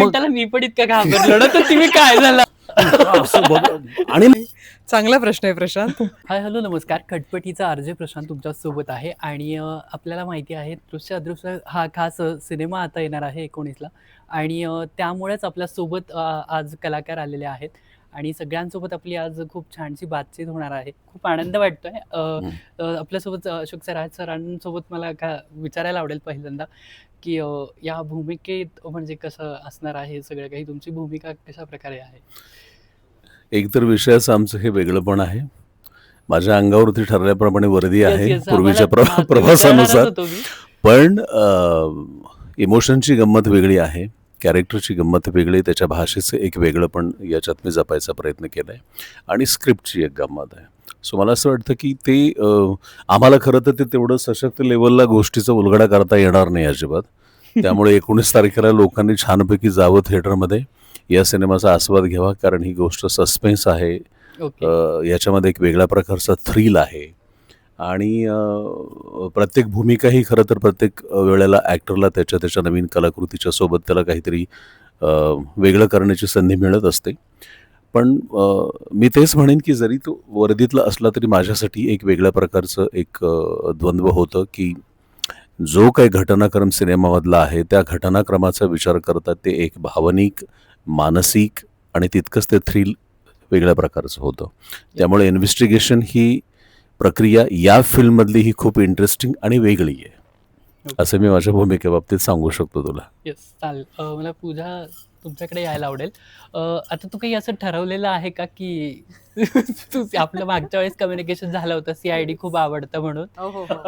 मग मिनिटाला मी पण इतका घाबरलो ना, तर तुम्ही काय झालं? असं बघ आणि चांगला प्रश्न आहे प्रशांत. हाय, हॅलो, नमस्कार. खटपटीचा आरजे प्रशांत तुमच्यासोबत आहे आणि आपल्याला माहिती आहे दृश्य अदृश्य हा खास सिनेमा आता येणार आहे 19ला आणि त्यामुळेच आपल्यासोबत आज कलाकार आलेले आहेत आणि सगळ्यांसोबत आपली आज खूप छानशी बातचीत होणार आहे. खूप आनंद वाटतोय. हं. आपल्यासोबत अशोक सरांसोबत मला विचारायला आवडेल पहिल्यांदा, की या भूमिकेत म्हणजे कसं असणार आहे सगळं काही? तुमची भूमिका कशाप्रकारे आहे? एकतर विषयाचं आमचं हे वेगळं पण आहे. माझ्या अंगावरती ठरल्याप्रमाणे वर्दी येस, आहे येस. पूर्वीच्या आम्हाला ते विचारणारच प्रवासानुसार. होतो मी. पण इमोशनची गंमत वेगळी आहे, कॅरेक्टरची गंमत वेगळी, त्याच्या भाषेचं एक वेगळं पण याच्यात मी जपायचा प्रयत्न केला आहे आणि स्क्रिप्टची एक गंमत आहे. सो मला असं वाटतं की ते आम्हाला खरं तर ते तेवढं सशक्त लेवलला गोष्टीचा उलगडा करता येणार नाही अजिबात. त्यामुळे 19 तारखेला लोकांनी छानपैकी जावं थिएटरमध्ये, या सिनेमाचा आस्वाद घ्यावा, कारण ही गोष्ट सस्पेन्स आहे. ओके. याच्यामध्ये एक वेगळ्या प्रकारचा थ्रिल आहे आणि प्रत्येक भूमिका ही खरं तर प्रत्येक वेळेला ॲक्टरला त्याच्या नवीन कलाकृतीच्या सोबत त्याला काहीतरी वेगळं करण्याची संधी मिळत असते. पण मी तेच म्हणेन की जरी तो वर्दीतला असला तरी माझ्यासाठी एक वेगळ्या प्रकारचं एक द्वंद्व होतं की जो काही घटनाक्रम सिनेमामधला आहे त्या घटनाक्रमाचा विचार करता ते एक भावनिक, मानसिक आणि तितकंच ते थ्रिल वेगळ्या प्रकारचं होतं. त्यामुळे इन्व्हेस्टिगेशन ही प्रक्रिया या फिल्ममधली ही खूप इंटरेस्टिंग आणि वेगळी आहे, असं मी माझ्या भूमिकेबाबतीत सांगू शकतो तुला. येस, चालेल. मला पूजा तुमच्याकडे यायला आवडेल. आता तू काही असं ठरवलेलं आहे का, की तू आपलं मागच्या वेळेस कम्युनिकेशन झालं होतं CID खूप आवडतं म्हणून.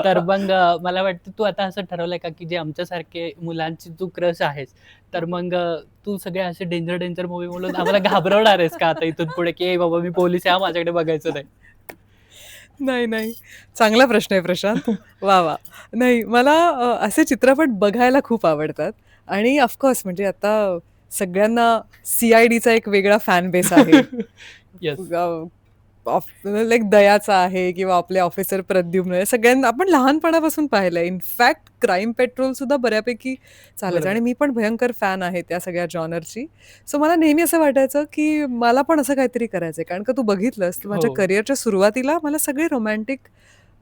तर मग मला वाटतं तू आता असं ठरवलंय का, की जे आमच्यासारखे मुलांची तू क्रश आहेस, तर मग तू सगळे असे डेंजर मूव्ही बोलून आम्हाला घाबरवणार आहेस का आता इथून पुढे, की "ए बाबा मी पोलीस आहे, माझ्याकडे बघायचं नाही." नाही, नाही. चांगला प्रश्न आहे प्रशांत. वाह! वाह! नाही, मला असे चित्रपट बघायला खूप आवडतात आणि ऑफकोर्स म्हणजे आता सगळ्यांना CIDचा एक वेगळा फॅन बेस आहे. येस. लाइक दयाचा आहे किंवा आपले ऑफिसर प्रद्युम्न आहे. सगळ्यांना आपण लहानपणापासून पाहिलंय. इनफॅक्ट क्राईम पेट्रोल सुद्धा बऱ्यापैकी चालायचं बरोबर. आणि मी पण भयंकर फॅन आहे त्या सगळ्या जॉनरची. सो मला नेहमी असं वाटायचं, की मला पण असं काहीतरी करायचंय. कारण का तू बघितलंस तर माझ्या हो. करिअरच्या सुरुवातीला मला सगळे रोमॅन्टिक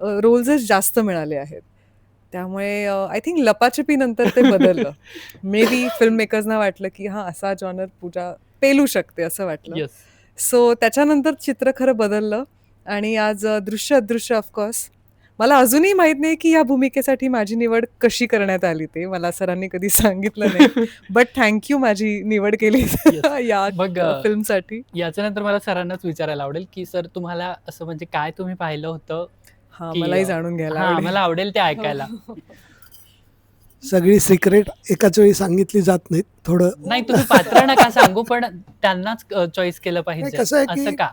रोल्सच जास्त मिळाले आहेत. त्यामुळे आय थिंक लपाछपीनंतर ते बदललं. मे बी फिल्म मेकर्सना वाटलं, की हां, असा जॉनर पूजा पेलू शकते असं वाटलं. येस. सो त्याच्यानंतर चित्र खरं बदललं आणि आज दृश्य अदृश्य ऑफकोर्स. मला अजूनही माहीत नाही, की या भूमिकेसाठी माझी निवड कशी करण्यात आली ते. मला सरांनी कधी सांगितलं नाही. बट थँक यू माझी निवड केली येस. या मग फिल्मसाठी. याच्यानंतर मला सरांनाच विचारायला आवडेल, की सर तुम्हाला असं म्हणजे काय तुम्ही पाहिलं होतं, हां, की मलाही जाणून घ्यायला हां, आवडेल. मला आवडेल ते ऐकायला. सगळी सिक्रेट एकाच वेळी सांगितली जात नाहीत. थोडं नाही, तुम्ही पात्र नका सांगू, पण त्यांनाच चॉईस केलं नाही, पाहिजे. कसं आहे की असं का?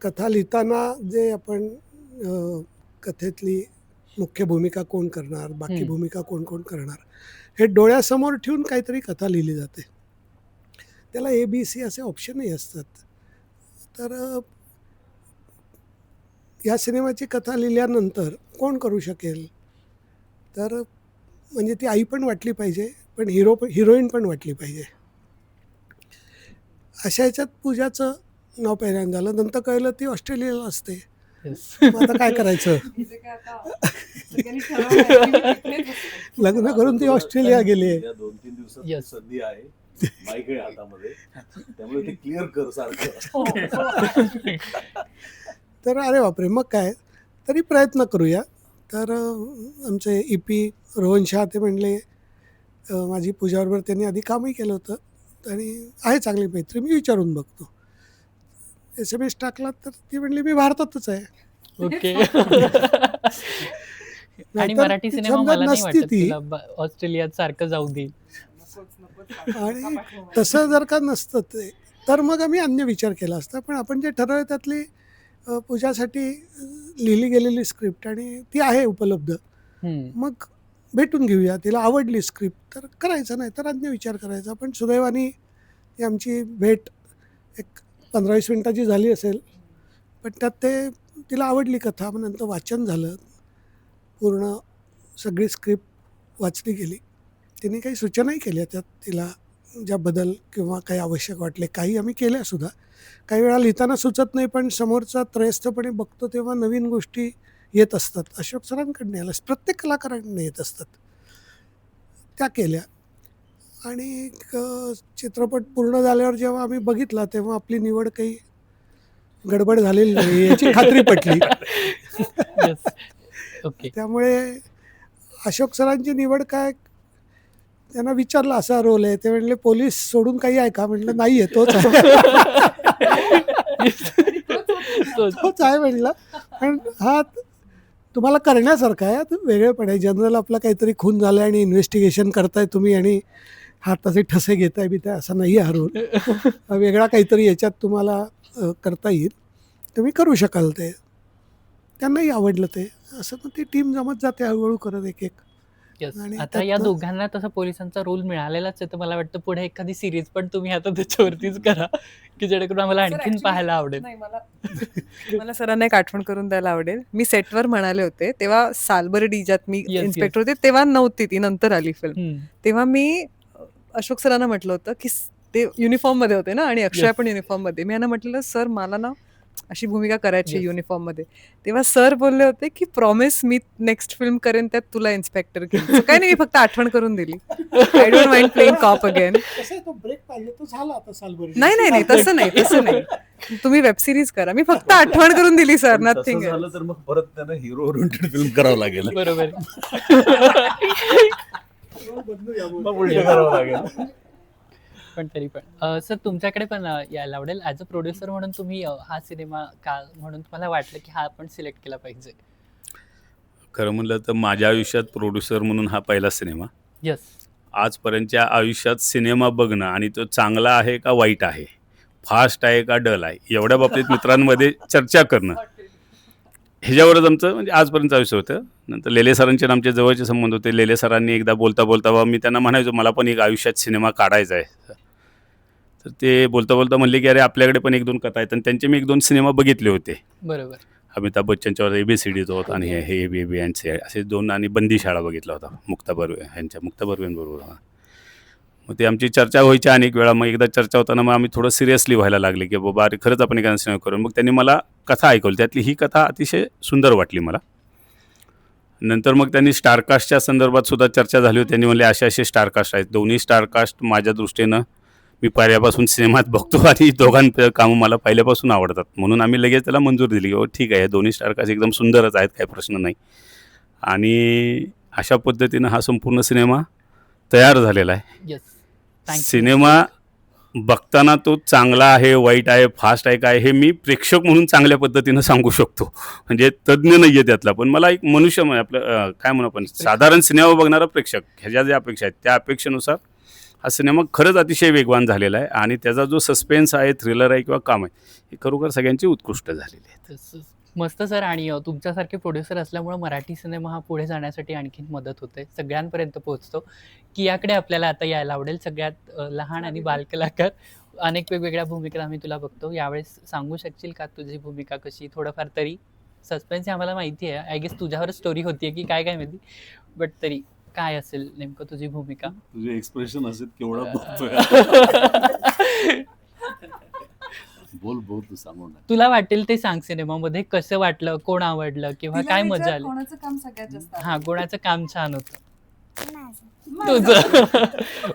कथा लिहिताना जे आपण कथेतली मुख्य भूमिका कोण करणार, बाकी हं. भूमिका कोण कोण करणार, हे डोळ्यासमोर ठेवून काहीतरी कथा लिहिली जाते. त्याला ABC असे ऑप्शनही असतात. तर या सिनेमाची कथा लिहिल्यानंतर कोण करू शकेल, तर म्हणजे ती आई पण वाटली पाहिजे, पण हिरोईन पण वाटली पाहिजे. अशा ह्याच्यात पूजाचं नाव पहिल्यांदा आलं. नंतर कळलं ती ऑस्ट्रेलियाला असते. येस. मग आता काय करायचं? लग्न करून ती ऑस्ट्रेलिया गेली आहे. 2-3 दिवसात Yes. संधी आहे, माईक आहे हातामध्ये, त्यामुळे ते क्लिअर कर सारखं. तर अरे बापरे, मग काय, तरी प्रयत्न करूया. तर आमचे EP रोहन शाह ते म्हणले, माझी पूजाबरोबर त्यांनी आधी कामही केलं होतं आणि आहे चांगली मैत्री, मी विचारून बघतो. SMS टाकला तर ती म्हणली मी भारतातच आहे. ओके. आणि नाहीतर मराठी ती सिनेमा समजा मला नाही नसती वाटत ती. तिला ऑस्ट्रेलियात सारखं जाऊ देईल. आणि तसं जर का नसतं ते, तर मग आम्ही अन्य विचार केला असता. पण आपण जे ठरवलं त्यातली पूजासाठी लिहिली गेलेली स्क्रिप्ट आणि ती आहे उपलब्ध. हं. मग भेटून घेऊया. तिला आवडली स्क्रिप्ट तर करायचं, नाही तर अन्य विचार करायचा. पण सुदैवाने ती आमची भेट एक 15-20 मिनिटाची झाली असेल. पण त्यात ते तिला आवडली कथा. मग नंतर वाचन झालं. पूर्ण सगळी स्क्रिप्ट वाचली गेली. तिने काही सूचनाही केल्या त्यात तिला ज्या बदल किंवा काही आवश्यक वाटले काही आम्ही केल्यासुद्धा. काही वेळा लिहिताना सुचत नाही, पण समोरचा त्रयस्थपणे बघतो तेव्हा नवीन गोष्टी येत असतात. अशोक सरांकडनं यायला प्रत्येक कलाकारांकडनं येत असतात. त्या केल्या आणि चित्रपट पूर्ण झाल्यावर जेव्हा आम्ही बघितला तेव्हा आपली निवड काही गडबड झालेली नाही याची खात्री पटली. येस. ओके. त्यामुळे अशोक सरांची निवड काय, त्यांना विचारलं असा रोल आहे, ते म्हणले पोलीस सोडून काही आहे का, म्हटलं नाही आहे तोच आहे. तोच आहे म्हटलं. पण हा तुम्हाला करण्यासारखा आहे, आता वेगळेपण आहे. जनरल आपला काहीतरी खून झाला आणि इन्व्हेस्टिगेशन करताय तुम्ही आणि हाताचे ठसे घेताय बिताय, असा नाही आहे हा रोल. वेगळा काहीतरी याच्यात तुम्हाला करता येईल, तुम्ही करू शकाल ते. त्यांनाही आवडलं ते. असं मग ती टीम जमत जाते हळूहळू करत एक एक. येस. आणि आता या त्यातनं- दोघांना तसा पोलिसांचा रोल मिळालेलाच आहे, तर मला वाटतं पुढे एखादी सिरीज पण तुम्ही आता त्याच्यावरतीच करा, की जेणेकरून आम्हाला सर, आणखीन actually- पाहायला आवडेल. नाही, मला सरांना एक आठवण करून द्यायला आवडेल. मी सेटवर म्हणाले होते तेव्हा सालबर्डी ज्यात मी Yes, इन्स्पेक्टर होते तेव्हा नव्हती ती, नंतर आली फिल्म. हम्म. तेव्हा मी अशोक सरांना म्हटलं होतं की ते युनिफॉर्म मध्ये होते ना आणि अक्षय Yes. पण युनिफॉर्म मध्ये. मी यांना म्हटलेलं सर मला ना अशी भूमिका करायची Yes. युनिफॉर्म मध्ये. तेव्हा सर बोलले होते की प्रॉमिस मी नेक्स्ट फिल्म करेन त्यात तुला इन्स्पेक्टर घेईन. काय नाही, मी फक्त आठवण करून दिली. I don't mind playing cop again. कसं आहे, तो ब्रेक पाहिजे तो झाला आता सालबर्डी. नाही नाही नाही, तसं नाही तसं नाही. तुम्ही वेब सिरीज करा. मी फक्त आठवण करून दिली सर, पण तसं नथिंग. झालं तर मग परत त्यांना हिरो ओरिएंटेड फिल्म करावं लागेल. बरोबर. बदलूया मग. मग उलटं करावं लागेल. पण तरी पण सर तुमच्याकडे पण यायला आवडेल ॲज अ प्रोड्युसर म्हणून तुम्ही हा सिनेमा का म्हणून तुम्हाला वाटलं की हा आपण सिलेक्ट केला पाहिजे. खरं म्हणलं तर माझ्या आयुष्यात प्रोड्युसर म्हणून हा पहिला सिनेमा. येस. आजपर्यंतच्या आयुष्यात सिनेमा बघणं आणि तो चांगला आहे का वाईट आहे, फास्ट आहे का डल आहे, एवढ्या बाबतीत मित्रांमध्ये चर्चा करणं, ह्याच्यावरच आमचं म्हणजे आजपर्यंत आयुष्य होतं. नंतर लेले सरांचे आणि आमचे जवळचे संबंध होते. लेले सरांनी एकदा बोलता बोलता मी त्यांना म्हणायचो मला पण एक आयुष्यात सिनेमा काढायचा आहे. तर ते बोलता बोलता म्हणले की अरे आपल्याकडे पण एक दोन कथा आहेत, आणि त्यांचे मी एक दोन सिनेमा बघितले होते. बरोबर. अमिताभ बच्चनच्यावर ABCD होत आणि हे बेबी अँड सी असे दोन, आणि बंदी शाळा बघितला होता मुक्ता बर्वेंबरोबर. मग ते आमची चर्चा व्हायची अनेक वेळा. मग एकदा चर्चा होताना मग आम्ही थोडं सिरियसली व्हायला लागले की बाबा अरे खरंच आपण एखादा सिनेमा करू. मग त्यांनी मला कथा ऐकवली, त्यातली ही कथा अतिशय सुंदर वाटली मला. नंतर मग त्यांनी स्टारकास्टच्या संदर्भात सुद्धा चर्चा झाली होती. त्यांनी म्हणले असे असे स्टारकास्ट आहेत, दोन्ही स्टारकास्ट माझ्या दृष्टीनं मी पहिल्यापासून सिनेमात बघतो आणि दोघांचं कामं मला पहिल्यापासून आवडतात, म्हणून आम्ही लगेच त्याला मंजूर दिली की ठीक आहे, दोन्ही स्टारकास्ट एकदम सुंदरच आहेत, काही प्रश्न नाही. आणि अशा पद्धतीनं हा संपूर्ण सिनेमा तयार झालेला आहे. येस. थँक्यू. सिनेमा बघताना तो चांगला आहे वाईट आहे फास्ट आहे काय हे मी प्रेक्षक म्हणून चांगल्या पद्धतीनं सांगू शकतो, म्हणजे तज्ज्ञ नाही आहे त्यातला. पण मला एक मनुष्य आपलं काय म्हणू आपण साधारण सिनेमा बघणारा प्रेक्षक ह्याच्या ज्या अपेक्षा आहेत त्या अपेक्षेनुसार हा सिनेमा खरंच अतिशय वेगवान झालेला आहे. आणि त्याचा जो सस्पेन्स आहे, थ्रिलर आहे किंवा काम आहे, हे खरोखर सगळ्यांची उत्कृष्ट झालेली आहे. मस्त सर. आणि तुमच्यासारखे प्रोड्युसर असल्यामुळे मराठी सिनेमा हा पुढे जाण्यासाठी आणखीन मदत होते, सगळ्यांपर्यंत पोहोचतो. की याकडे आपल्याला आता यायला आवडेल. सगळ्यात लहान आणि बालकलाकार, अनेक वेगवेगळ्या भूमिका आम्ही तुला बघतो. यावेळेस सांगू शकशील का तुझी भूमिका कशी, थोडंफार तरी? सस्पेन्स आम्हाला माहिती आहे, आय गेस तुझ्यावरच स्टोरी होतीये की काय काय माहिती, बट तरी काय असेल नेमकं तुझी भूमिका? तुझे एक्सप्रेशन असेल केवढा बघतोय. बोल बोल तू सांगू ना. तुला वाटेल ते सांग. सिनेमामध्ये कसं वाटलं, कोण आवडलं किंवा काय मजा आली? कोणाचं काम सगळ्यात जास्त हा, कोणाचं काम छान होतं? माझं तुझं.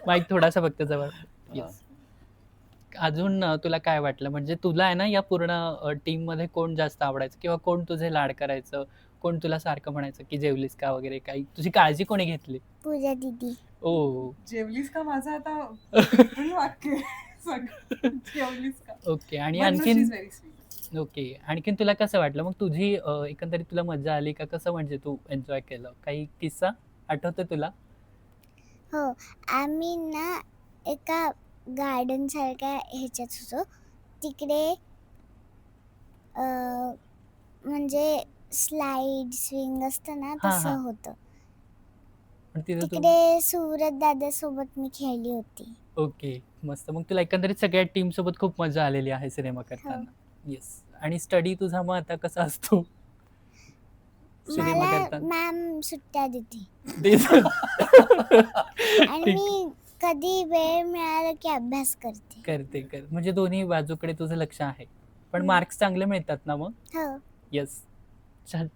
माईक थोडासा फक्त जवळ. येस. अजून तुला काय वाटलं, म्हणजे तुला आहे ना या पूर्ण टीम मध्ये कोण जास्त आवडायचं किंवा कोण तुझे लाड करायचं, कोण तुला सारखं म्हणायचं की जेवलीस का वगैरे, काही तुझी काळजी कोणी घेतली? पूजा दीदी. ओ. जेवलीस का माझं आता वाक्य जेवलीस का. ओके. आणि आणखीन ओके, आणखीन तुला कसं वाटलं मग तुझी एकंदरीत तुला मजा आली का, कसं म्हणजे तू एन्जॉय केलं? काही किस्सा आठवतोय तुला? हो, आम्ही ना एका गार्डन सारख्या ह्याच्यात होतो. तिकडे म्हणजे स्लाईड स्विंग असतं ना हा, तसं हा. होतं. पण तिथे तू. तिकडे सूरज दादासोबत मी खेळली होती. ओके, मस्त. मग तुला एकंदरीत सगळ्या टीम सोबत खूप मजा आलेली आहे सिनेमा करताना. येस. आणि स्टडी तुझा मग आता कसा असतो सिनेमा मला करताना? मॅम सुट्ट्या देते तेच. आणि ठीक. मी कधी वेळ मिळाला की अभ्यास करते. करते म्हणजे दोन्ही बाजूकडे तुझं लक्ष आहे. पण मार्क्स चांगले मिळतात ना मग? हो. येस.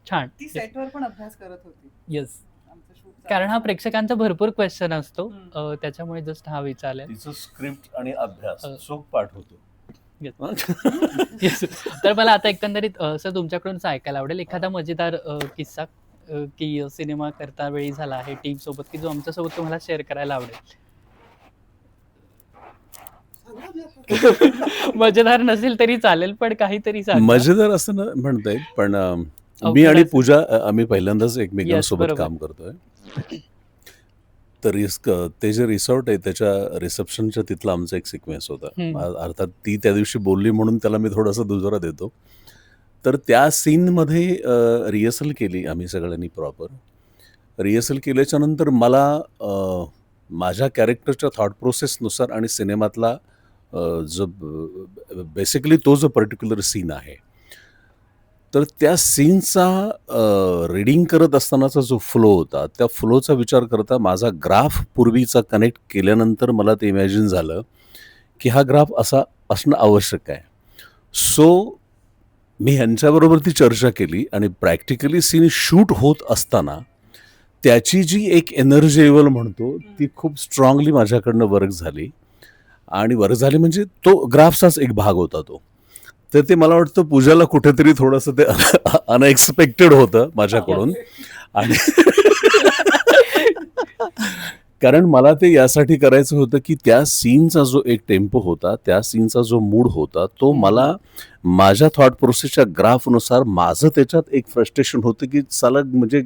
छान. ती सेटवर पण अभ्यास करत होती. येस. आमचं shoot चालू कारण हा होतं. प्रेक्षकांचा भरपूर क्वेश्चन असतो. हम्म. त्याच्यामुळे जस्ट हा विचारलाय. तिचं स्क्रिप्ट आणि अभ्यास अ, चोख पाठ होतो. Yes. तर मला आता एकंदरीत सर तुमच्याकडूनच ऐकायला आवडेल एखादा मजेदार किस्सा की सिनेमा करता वेळी झाला आहे टीम सोबत की जो आमच्यासोबत तुम्हाला शेअर करायला आवडेल. मजेदार नसेल तरी चालेल पण काहीतरी सांगा. मजेदार असं न म्हणता येईल, पण मी अवघड आणि असेल. पूजा आम्ही पहिल्यांदाच Yes, एकमेकांसोबत बरोबर. काम करतोय. तर ते जे रिसॉर्ट आहे त्याच्या रिसेप्शनच्या तिथला आमचा एक सिक्वेन्स होता. अर्थात ती त्या दिवशी बोलली म्हणून त्याला मी थोडासा दुजोरा देतो. तर त्या सीनमध्ये रिहर्सल केली आम्ही सगळ्यांनी प्रॉपर. रिहर्सल केल्याच्या नंतर मला माझ्या कॅरेक्टरच्या थॉट प्रोसेसनुसार आणि सिनेमातला जो बेसिकली तो जो पर्टिक्युलर सीन आहे, तर त्या सीनचा रीडिंग करत असतानाचा जो फ्लो होता, त्या फ्लोचा विचार करता माझा ग्राफ पूर्वीचा कनेक्ट केल्यानंतर मला ते इमॅजिन झालं, की हा ग्राफ असा असणं आवश्यक आहे. सो मी ह्यांच्याबरोबर ती चर्चा केली आणि प्रॅक्टिकली सीन शूट होत असताना त्याची जी एक एनर्जी लेवल म्हणतो, ती खूप स्ट्रॉंगली माझ्याकडनं वर्क झाली. आणि वर्क झाली म्हणजे तो ग्राफचाच एक भाग होता तो. तर ते मला वाटतं पूजाला कुठेतरी थोडंसं ते अनएक्सपेक्टेड होतं माझ्याकडून. आणि कारण मला ते यासाठी करायचं होतं की त्या सीनचा जो एक टेम्पो होता, त्या सीनचा जो मूड होता, तो मला माझ्या थॉट प्रोसेसच्या ग्राफनुसार माझं त्याच्यात एक फ्रस्ट्रेशन होतं की साला म्हणजे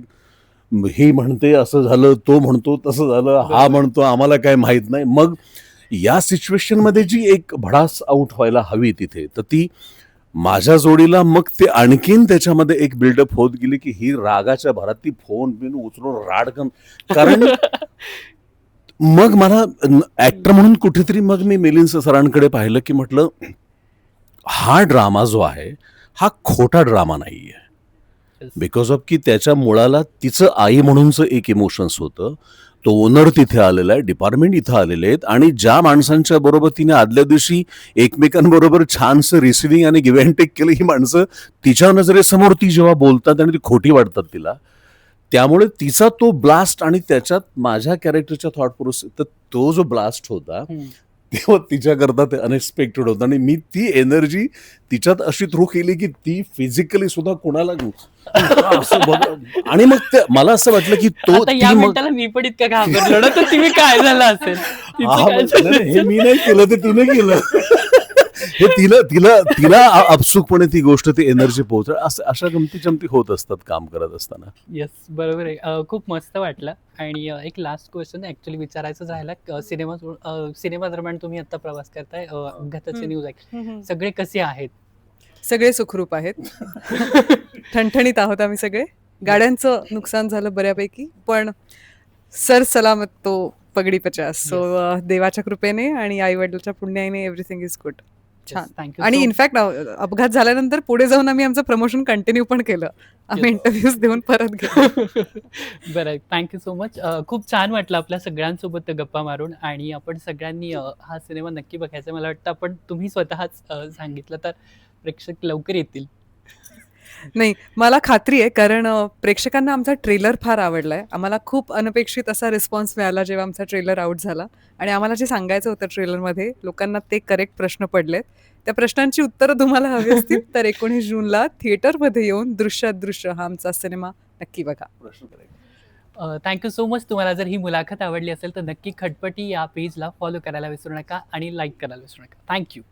ही म्हणते असं झालं, तो म्हणतो तसं झालं, हा बरोबर. म्हणतो आम्हाला काय माहित नाही. मग या सिच्युएशनमध्ये जी एक भडास आउट व्हायला हवी तिथे, तर ती माझ्या जोडीला मग ते आणखीन त्याच्यामध्ये एक बिल्डअप होत गेली की ही रागाच्या भरात ती फोन बिन उचलून राडकन. कारण मग मला ऍक्टर म्हणून कुठेतरी मग मी मिलिंद सरांकडे पाहिलं की म्हटलं हा ड्रामा जो आहे हा खोटा ड्रामा नाहीये. Yes. बिकॉज ऑफ की त्याच्या मुळाला तिचं आई म्हणूनचं एक इमोशन्स होतं. तो ओनर तिथे आलेला आहे, डिपार्टमेंट इथं आलेले आहेत आणि ज्या माणसांच्या बरोबर तिने आदल्या दिवशी एकमेकांबरोबर छानसं रिसिव्हिंग आणि गिव्ह अँड टेक केलं, ही माणसं तिच्या नजरेसमोर ती जेव्हा बोलतात आणि ती खोटी वाटतात तिला, त्यामुळे तिचा तो ब्लास्ट आणि त्याच्यात माझ्या कॅरेक्टरच्या थॉट प्रोसेस, तर तो जो ब्लास्ट होता तेव्हा तिच्याकरता ते अनएक्सपेक्टेड होतं. आणि मी ती एनर्जी तिच्यात अशी थ्रू केली की ती फिजिकली सुद्धा कोणाला असं आणि मग मला असं वाटलं की तो आता या मिनिटाला मी पण इतकं घाबरलो ना, तर तुम्ही काय झालं असेल? तिचं काय झालं हे मी नाही केलं, ते तिने केलं. हे तिला अपसुकपणे ती गोष्ट, ती एनर्जी पोहोच, अशा गमती जमती होत असतात काम करत असताना. येस, बरोबर आहे. खूप मस्त वाटलं. आणि एक लास्ट क्वेश्चन ऍक्च्युली विचारायचं राहिला. सिनेमा दरम्यान तुम्ही आता प्रवास करताय, अपघाताचे न्यूज ऐक, सगळे कसे आहेत? सगळे सुखरूप आहेत. ठणठणीत आहोत आम्ही सगळे. गाड्यांचं नुकसान झालं बऱ्यापैकी, पण सर सलामत तो पगडी पचास. सो देवाच्या कृपेने आणि आई वडिलांच्या पुण्याने एव्हरीथिंग इज गुड. छान. थँक्यू. आणि इनफॅक्ट अपघात झाल्यानंतर पुढे जाऊन आम्ही आमचं प्रमोशन कंटिन्यू पण केलं. आम्ही इंटरव्ह्यूज देऊन परत गेलो. बरं आहे. Thank you so much. खूप छान वाटलं आपल्या सगळ्यांसोबत गप्पा मारून. आणि आपण सगळ्यांनी हा सिनेमा नक्की बघायचा. मला वाटतं आपण तुम्ही स्वतःच सांगितलं तर प्रेक्षक लवकर येतील. नाही, मला खात्री आहे, कारण प्रेक्षकांना आमचा ट्रेलर फार आवडलाय. आम्हाला खूप अनपेक्षित असा रिस्पॉन्स मिळाला जेव्हा आमचा ट्रेलर आउट झाला. आणि आम्हाला जे सांगायचं होतं ट्रेलरमध्ये, लोकांना ते करेक्ट प्रश्न पडलेत. त्या प्रश्नांची उत्तरं तुम्हाला हवी असतील तर 19 जूनला थिएटरमध्ये येऊन दृश्य हा आमचा सिनेमा नक्की बघा. Thank you so much. तुम्हाला जर ही मुलाखत आवडली असेल तर नक्की खटपटी या पेजला फॉलो करायला विसरू नका आणि लाईक करायला विसरू नका. थँक्यू.